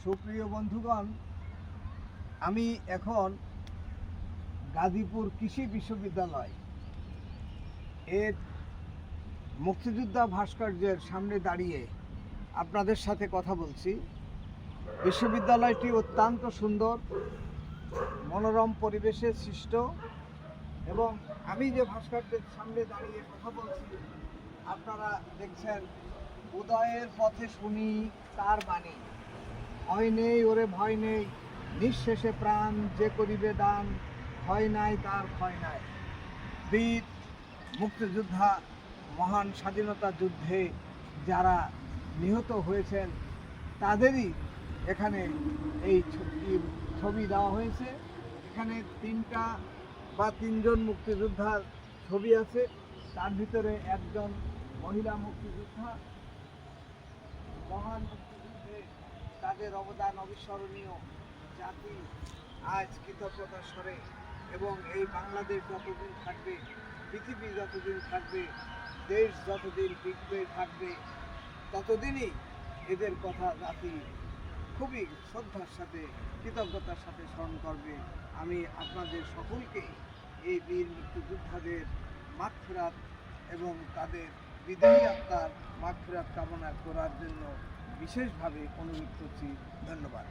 সুপ্রিয় বন্ধুগণ, আমি এখন গাজীপুর কৃষি বিশ্ববিদ্যালয় এর মুক্তিযোদ্ধা ভাস্কর্যের সামনে দাঁড়িয়ে আপনাদের সাথে কথা বলছি। বিশ্ববিদ্যালয়টি অত্যন্ত সুন্দর, মনোরম পরিবেশে সৃষ্ট এবং আমি যে ভাস্কর্যের সামনে দাঁড়িয়ে কথা বলছি, আপনারা দেখছেন, উদয়ের পথে শুনি তার বাণী, ভয় নেই ওরে ভয় নেই, নিঃশেষে প্রাণ যে করিবে দান, ভয় নাই তার ভয় নাই। বীর মুক্তিযোদ্ধা মহান স্বাধীনতা যুদ্ধে যারা নিহত হয়েছেন তাদেরই এখানে এই ছবি দেওয়া হয়েছে। এখানে তিনজন মুক্তিযোদ্ধার ছবি আছে, তার ভিতরে একজন মহিলা মুক্তিযোদ্ধা। মহান মুক্তিযুদ্ধে তাদের অবদান অবিস্মরণীয়। জাতি আজ কৃতজ্ঞতার স্বরে, এবং এই বাংলাদেশ যতদিন থাকবে, পৃথিবী যতদিন থাকবে, দেশ যতদিন টিকবে থাকবে, ততদিনই এদের কথা জাতি খুবই শ্রদ্ধার সাথে, কৃতজ্ঞতার সাথে স্মরণ করবে। আমি আপনাদের সকলকে এই বীর মুক্তিযোদ্ধাদের মাগফিরাত এবং তাদের বিদায়ী আত্মার মাগফিরাত কামনা করার জন্য বিশেষভাবে অনুরোধ করছি। ধন্যবাদ।